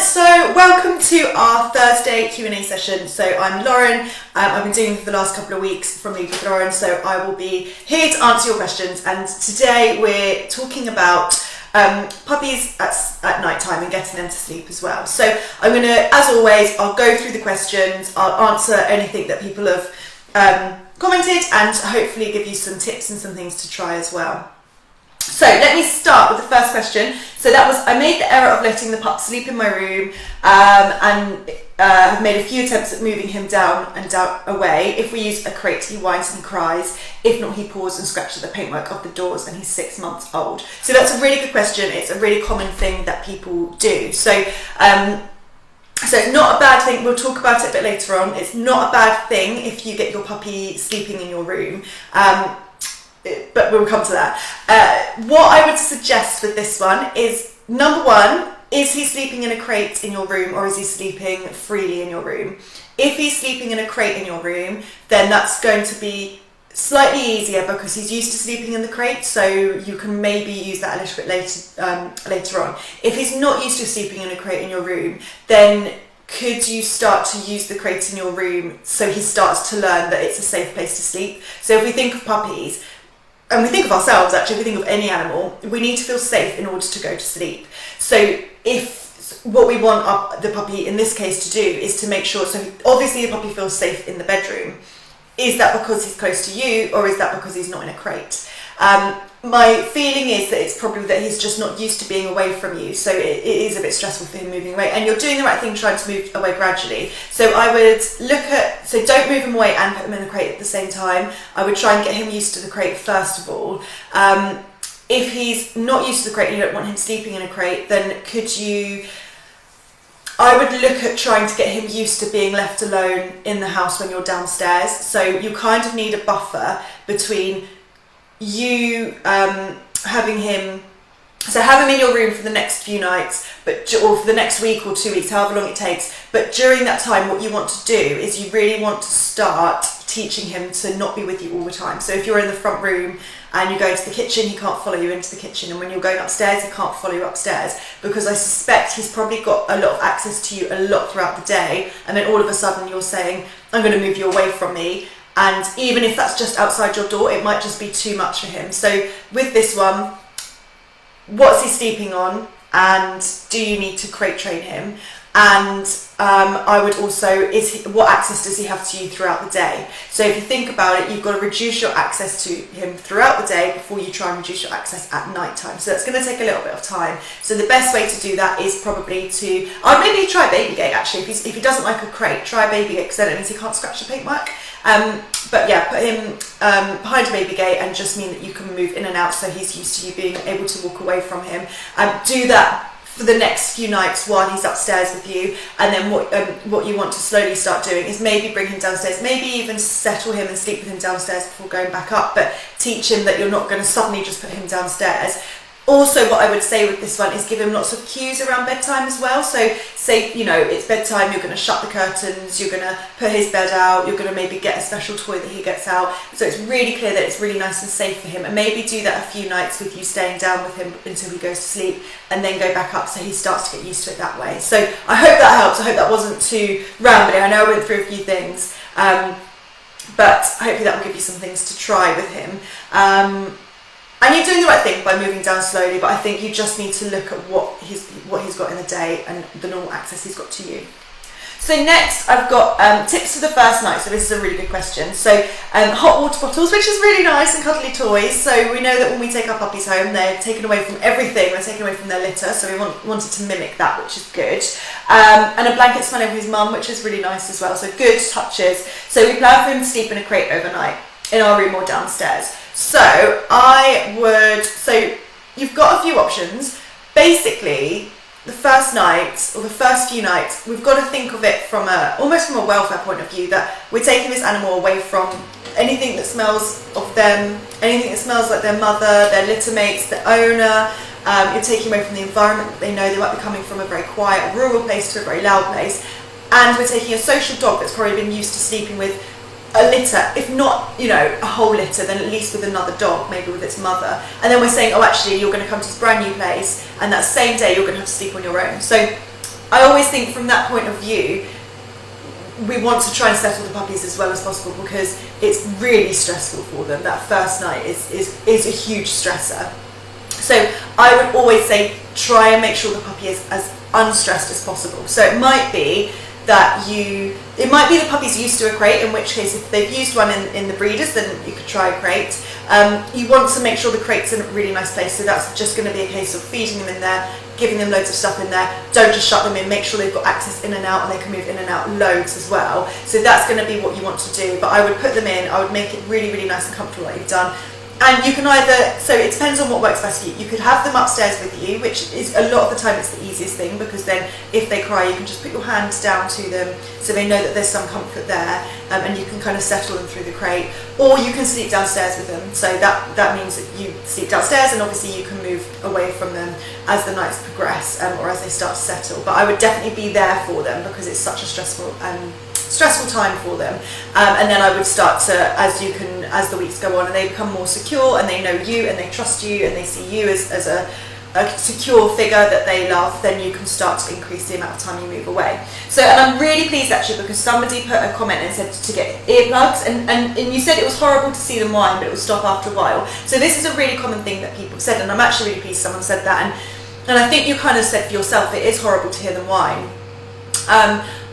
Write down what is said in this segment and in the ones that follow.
So welcome to our Thursday Q&A session. So I'm Lauren. I've been doing it for the last couple of weeks from Lead with Lauren, so I will be here to answer your questions. And today we're talking about puppies at night time and getting them to sleep as well. So I'm going to, as always, I'll go through the questions, I'll answer anything that people have commented, and hopefully give you some tips and some things to try as well. So let me start with the first question. So that was, I made the error of letting the pup sleep in my room and have made a few attempts at moving him down and away. If we use a crate, he whines and cries. If not, he paws and scratches the paintwork of the doors, and he's 6 months old. So that's a really good question. It's a really common thing that people do. So it's not a bad thing. We'll talk about it a bit later on. It's not a bad thing if you get your puppy sleeping in your room. But we'll come to that. What I would suggest with this one is, number one, is he sleeping in a crate in your room, or is he sleeping freely in your room? If he's sleeping in a crate in your room, then that's going to be slightly easier because he's used to sleeping in the crate, so you can maybe use that a little bit later on. If he's not used to sleeping in a crate in your room, then could you start to use the crate in your room so he starts to learn that it's a safe place to sleep? So if we think of puppies, and we think of ourselves actually, if we think of any animal, we need to feel safe in order to go to sleep. So if what we want the puppy in this case to do is to make sure, so obviously the puppy feels safe in the bedroom. Is that because he's close to you, or is that because he's not in a crate? My feeling is that it's probably that he's just not used to being away from you, so it is a bit stressful for him moving away, and you're doing the right thing trying to move away gradually. So I would look at, so don't move him away and put him in the crate at the same time. I would try and get him used to the crate first of all. If he's not used to the crate and you don't want him sleeping in a crate, then I would look at trying to get him used to being left alone in the house when you're downstairs. So you kind of need a buffer between you having him, so have him in your room for the next few nights, or for the next week or 2 weeks, however long it takes. But during that time, what you want to do is you really want to start teaching him to not be with you all the time. So if you're in the front room and you go into the kitchen, he can't follow you into the kitchen, and when you're going upstairs, he can't follow you upstairs, because I suspect he's probably got a lot of access to you a lot throughout the day, and then all of a sudden you're saying, I'm going to move you away from me. And even if that's just outside your door, it might just be too much for him. So with this one, what's he sleeping on, and do you need to crate train him? And I would also, what access does he have to you throughout the day? So if you think about it, you've got to reduce your access to him throughout the day before you try and reduce your access at night time. So that's going to take a little bit of time. So the best way to do that is probably to, I'd maybe try baby gate actually. If he doesn't like a crate, try baby gate, because then it means he can't scratch the paintwork. But yeah, put him behind a baby gate and just mean that you can move in and out, so he's used to you being able to walk away from him. Do that for the next few nights while he's upstairs with you, and then what you want to slowly start doing is maybe bring him downstairs, maybe even settle him and sleep with him downstairs before going back up, but teach him that you're not going to suddenly just put him downstairs. Also, what I would say with this one is give him lots of cues around bedtime as well. So say, it's bedtime, you're going to shut the curtains, you're going to put his bed out, you're going to maybe get a special toy that he gets out. So it's really clear that it's really nice and safe for him, and maybe do that a few nights with you staying down with him until he goes to sleep, and then go back up so he starts to get used to it that way. So I hope that helps. I hope that wasn't too rambling. I know I went through a few things, but hopefully that will give you some things to try with him. And you're doing the right thing by moving down slowly, but I think you just need to look at what he's got in the day and the normal access he's got to you. So next I've got tips for the first night. So this is a really good question. So hot water bottles, which is really nice, and cuddly toys. So we know that when we take our puppies home, they're taken away from everything. They're taken away from their litter, so we wanted to mimic that, which is good. And a blanket smelling of his mum, which is really nice as well. So good touches. So we plan for him to sleep in a crate overnight in our room or downstairs. So you've got a few options. Basically, the first night or the first few nights, we've got to think of it almost from a welfare point of view, that we're taking this animal away from anything that smells of them, anything that smells like their mother, their litter mates, the owner. You're taking away from the environment that they know. They might be coming from a very quiet rural place to a very loud place, and we're taking a social dog that's probably been used to sleeping with a litter, if not, a whole litter, then at least with another dog, maybe with its mother. And then we're saying, oh, actually, you're going to come to this brand new place, and that same day you're going to have to sleep on your own. So I always think from that point of view, we want to try and settle the puppies as well as possible, because it's really stressful for them. That first night is a huge stressor. So I would always say try and make sure the puppy is as unstressed as possible. So it might be that the puppy's used to a crate, in which case if they've used one in the breeders, then you could try a crate. You want to make sure the crate's in a really nice place, so that's just going to be a case of feeding them in there, giving them loads of stuff in there. Don't just shut them in, make sure they've got access in and out, and they can move in and out loads as well. So that's going to be what you want to do, but I would put them in, I would make it really, really nice and comfortable like you've done. And you can either, so it depends on what works best for you. You could have them upstairs with you, which is a lot of the time it's the easiest thing, because then if they cry, you can just put your hand down to them so they know that there's some comfort there, and you can kind of settle them through the crate. Or you can sleep downstairs with them, so that means that you sleep downstairs, and obviously you can move away from them as the nights progress, or as they start to settle. But I would definitely be there for them, because it's such a stressful time for them, and then I would start to, as the weeks go on and they become more secure and they know you and they trust you and they see you as a secure figure that they love, then you can start to increase the amount of time you move away. So, and I'm really pleased actually, because somebody put a comment and said to get earplugs, and you said it was horrible to see them whine, but it would stop after a while. So this is a really common thing that people said, and I'm actually really pleased someone said that, and I think you kind of said for yourself, it is horrible to hear them whine.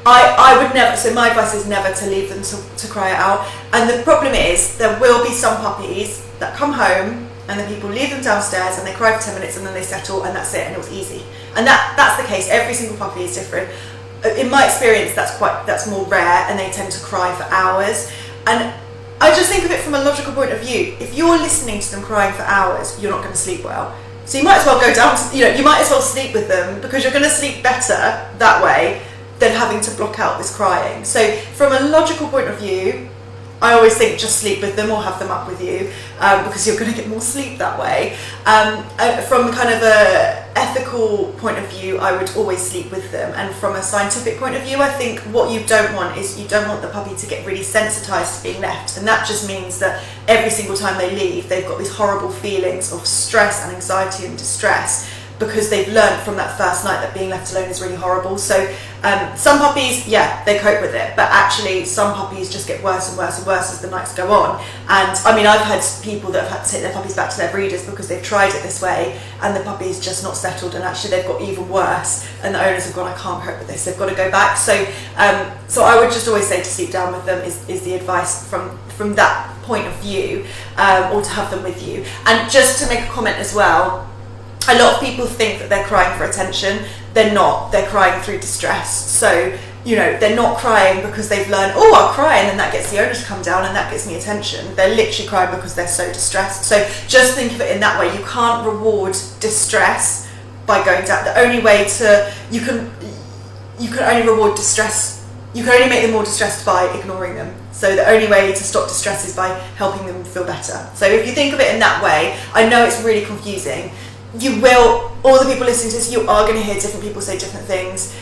I would never, so my advice is never to leave them to cry it out. And the problem is, there will be some puppies that come home and then people leave them downstairs and they cry for 10 minutes and then they settle and that's it, and it was easy. And that's the case. Every single puppy is different. In my experience, that's more rare, and they tend to cry for hours. And I just think of it from a logical point of view. If you're listening to them crying for hours, you're not going to sleep well. So you might as well go down, you might as well sleep with them, because you're going to sleep better that way than having to block out this crying. So from a logical point of view, I always think just sleep with them or have them up with you, because you're going to get more sleep that way. From kind of a ethical point of view, I would always sleep with them. And from a scientific point of view, I think what you don't want is you don't want the puppy to get really sensitized to being left. And that just means that every single time they leave, they've got these horrible feelings of stress and anxiety and distress, because they've learned from that first night that being left alone is really horrible. So some puppies, yeah, they cope with it, but actually some puppies just get worse and worse and worse as the nights go on. And I mean, I've had people that have had to take their puppies back to their breeders because they've tried it this way and the puppy's just not settled, and actually they've got even worse, and the owners have gone, I can't cope with this, they've got to go back. So so I would just always say to sleep down with them is the advice from that point of view, or to have them with you. And just to make a comment as well, a lot of people think that they're crying for attention. They're not. They're crying through distress. So, they're not crying because they've learned, oh, I'll cry and then that gets the owner to come down and that gets me attention. They're literally crying because they're so distressed. So just think of it in that way. You can't reward distress by going down. The only way you can only reward distress. You can only make them more distressed by ignoring them. So the only way to stop distress is by helping them feel better. So if you think of it in that way, I know it's really confusing. All the people listening to this, you are going to hear different people say different things.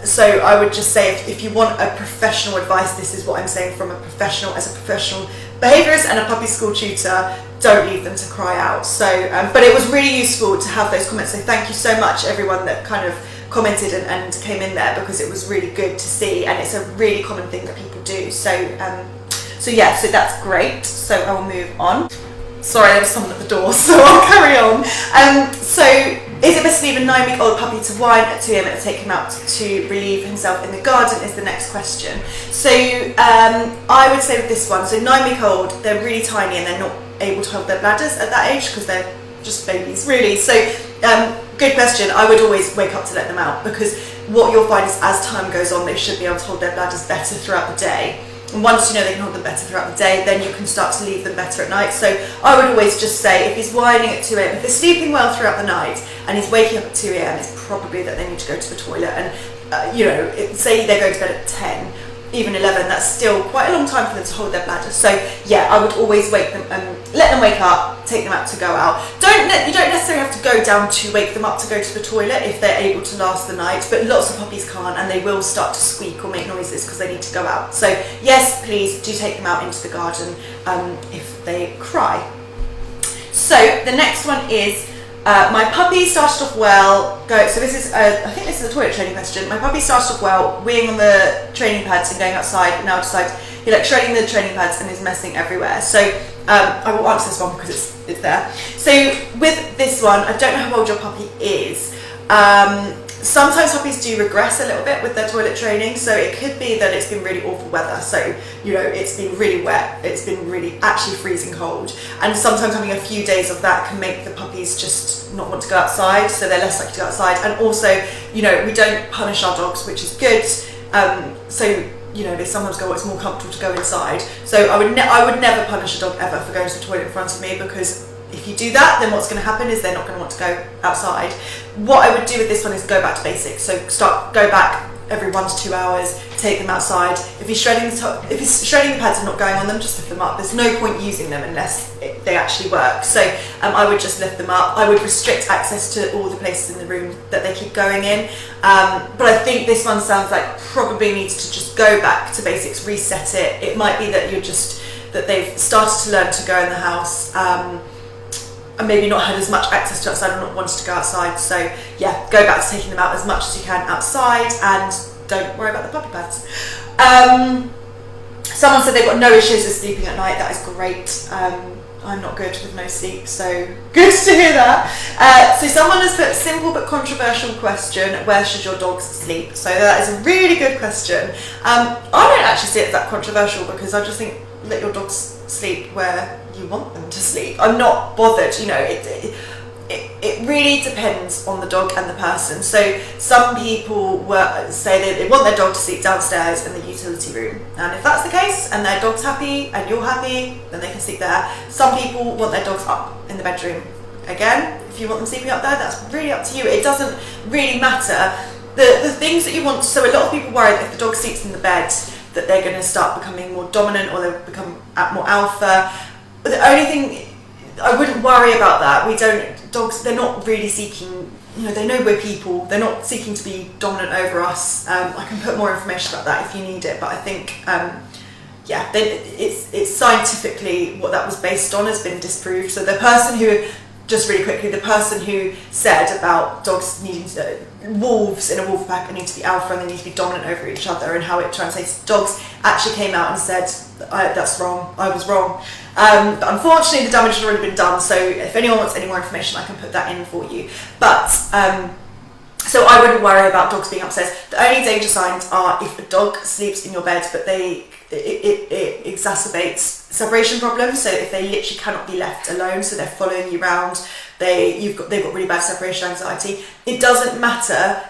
So I would just say, if you want a professional advice, this is what I'm saying from as a professional behaviourist and a puppy school tutor. Don't leave them to cry out. So, but it was really useful to have those comments. So thank you so much, everyone that kind of commented and came in there, because it was really good to see, and it's a really common thing that people do. So that's great. So I will move on. Sorry, there was someone at the door, so I'll carry on. So, is it best to leave a 9-week-old puppy to whine at 2 a.m. and take him out to relieve himself in the garden, is the next question. So, I would say with this one, so 9-week-old, they're really tiny and they're not able to hold their bladders at that age because they're just babies, really. So, good question. I would always wake up to let them out, because what you'll find is as time goes on, they should be able to hold their bladders better throughout the day. And once they can hold them better throughout the day, then you can start to leave them better at night. So I would always just say, if he's whining at 2 a.m, if they're sleeping well throughout the night and he's waking up at 2 a.m, it's probably that they need to go to the toilet. And say they're going to bed at 10, even 11, that's still quite a long time for them to hold their bladder. So yeah, I would always wake them, let them wake up, take them out to go out. You don't necessarily have to go down to wake them up to go to the toilet if they're able to last the night, but lots of puppies can't, and they will start to squeak or make noises because they need to go out. So yes, please do take them out into the garden if they cry. So the next one is, My puppy started off well. So this is, I think this is a toilet training question. My puppy started off well, weeing on the training pads and going outside, and now decides he likes shredding the training pads and is messing everywhere. So I will answer this one because it's there. So with this one, I don't know how old your puppy is. Sometimes puppies do regress a little bit with their toilet training, so it could be that it's been really awful weather. So, you know, it's been really wet, it's been really actually freezing cold, and sometimes having a few days of that can make the puppies just not want to go outside, so they're less likely to go outside. And also, you know, we don't punish our dogs, which is good. So, you know, they sometimes go, well, it's more comfortable to go inside. So I would never punish a dog ever for going to the toilet in front of me, because if you do that, then what's going to happen is they're not going to want to go outside. What I would do with this one is go back to basics. So go back every 1 to 2 hours, take them outside. If he's shredding the pads and not going on them, just lift them up. There's no point using them unless they actually work. So I would just lift them up. I would restrict access to all the places in the room that they keep going in. But I think this one sounds like probably needs to just go back to basics, reset it. It might be that that they've started to learn to go in the house. And maybe not had as much access to outside and not wanted to go outside. So yeah, go back to taking them out as much as you can outside, and don't worry about the puppy pads. Someone said they've got no issues with sleeping at night. That is great. I'm not good with no sleep, so good to hear that. So someone has put simple but controversial question: where should your dogs sleep? So that is a really good question. I don't actually see it that controversial, because I just think let your dogs sleep where you want them to sleep. I'm not bothered, you know, it really depends on the dog and the person. So some people say they want their dog to sleep downstairs in the utility room, and if that's the case and their dog's happy and you're happy, then they can sleep there. Some people want their dogs up in the bedroom. Again, if you want them sleeping up there, that's really up to you. It doesn't really matter. The things that you want, so a lot of people worry that if the dog sleeps in the bed that they're going to start becoming more dominant, or they'll become more alpha. But the only thing, I wouldn't worry about that. Dogs, they're not really seeking, you know, they know we're people, they're not seeking to be dominant over us. I can put more information about that if you need it, but I think, yeah, it's scientifically what that was based on has been disproved. So the person who said about dogs needing wolves in a wolf pack need to be alpha and they need to be dominant over each other, and how it translates to dogs, actually came out and said, that's wrong, I was wrong. But unfortunately the damage had already been done, so if anyone wants any more information I can put that in for you. But so I wouldn't worry about dogs being upstairs. The only danger signs are if a dog sleeps in your bed but it exacerbates separation problems. So if they literally cannot be left alone, so they're following you around, they've got really bad separation anxiety, it doesn't matter.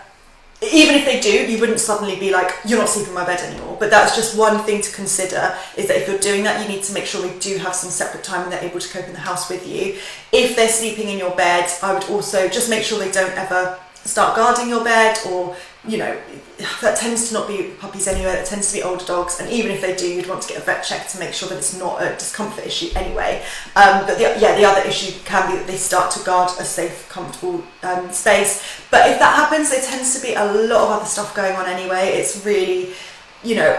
Even if they do, you wouldn't suddenly be like, you're not sleeping in my bed anymore. But that's just one thing to consider, is that if you're doing that, you need to make sure they do have some separate time and they're able to cope in the house with you. If they're sleeping in your bed, I would also just make sure they don't ever start guarding your bed, or, you know, that tends to not be puppies anyway, that tends to be older dogs, and even if they do, you'd want to get a vet check to make sure that it's not a discomfort issue anyway. But the other issue can be that they start to guard a safe, comfortable space. But if that happens, there tends to be a lot of other stuff going on anyway. It's really, you know,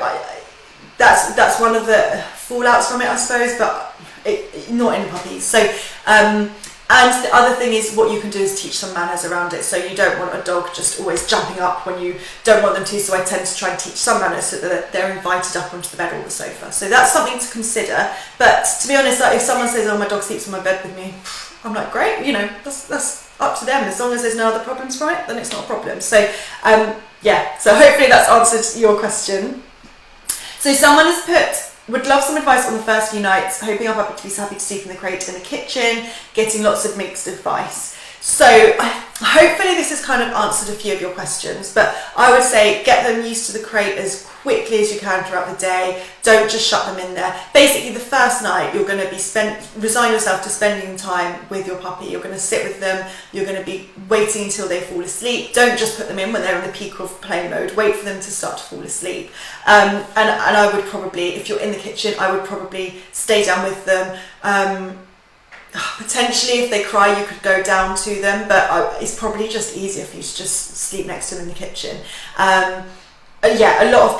that's one of the fallouts from it, I suppose, but not in puppies. So and the other thing is, what you can do is teach some manners around it. So you don't want a dog just always jumping up when you don't want them to, so I tend to try and teach some manners so that they're invited up onto the bed or the sofa. So that's something to consider. But to be honest, like, if someone says, oh, my dog sleeps in my bed with me, I'm like, great, you know, that's up to them. As long as there's no other problems from it, then it's not a problem. So yeah, so hopefully that's answered your question. So someone has put, would love some advice on the first few nights, hoping our puppy to be happy to sleep in the crate in the kitchen, getting lots of mixed advice. So hopefully this has kind of answered a few of your questions, but I would say get them used to the crate as quickly as you can throughout the day. Don't just shut them in there. Basically, the first night you're going to be resign yourself to spending time with your puppy. You're going to sit with them, you're going to be waiting until they fall asleep. Don't just put them in when they're in the peak of play mode. Wait for them to start to fall asleep. And I would probably, if you're in the kitchen, I would probably stay down with them. Potentially, if they cry, you could go down to them, but it's probably just easier for you to just sleep next to them in the kitchen. Yeah, a lot of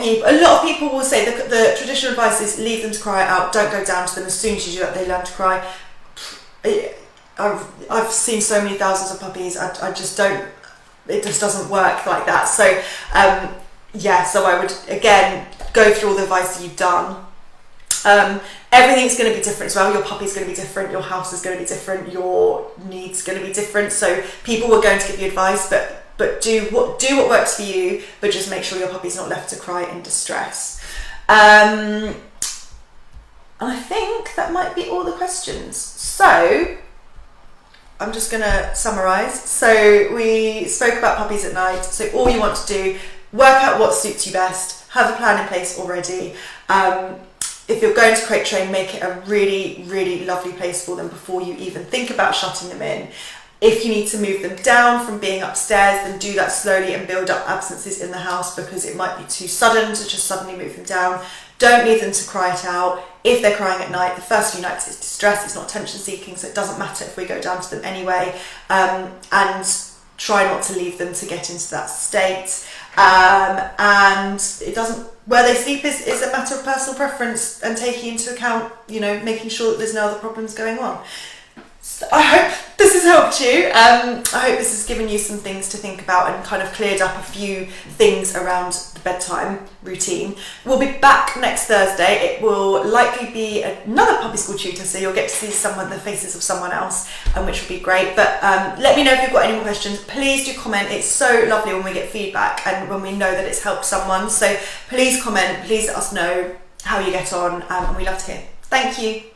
people will say the traditional advice is leave them to cry it out. Don't go down to them. As soon as you do that, they learn to cry. I've seen so many thousands of puppies. I just don't. It just doesn't work like that. So yeah. So I would again go through all the advice that you've done. Everything's going to be different as well. Your puppy's going to be different. Your house is going to be different. Your needs going to be different. So people are going to give you advice, but do what works for you. But just make sure your puppy's not left to cry in distress. And I think that might be all the questions. So I'm just going to summarise. So we spoke about puppies at night. So all you want to do, work out what suits you best. Have a plan in place already. If you're going to crate train, make it a really, really lovely place for them before you even think about shutting them in. If you need to move them down from being upstairs, then do that slowly and build up absences in the house, because it might be too sudden to just suddenly move them down. Don't need them to cry it out. If they're crying at night, the first few nights it's distress, it's not attention seeking, so it doesn't matter if we go down to them anyway. And try not to leave them to get into that state. And it doesn't, where they sleep is a matter of personal preference and taking into account, making sure that there's no other problems going on. So I hope this has helped you. I hope this has given you some things to think about and kind of cleared up a few things around the bedtime routine. We'll be back next Thursday. It will likely be another puppy school tutor, so you'll get to see the faces of someone else, which will be great. But let me know if you've got any more questions. Please do comment. It's so lovely when we get feedback and when we know that it's helped someone. So please comment. Please let us know how you get on, and we love to hear. Thank you.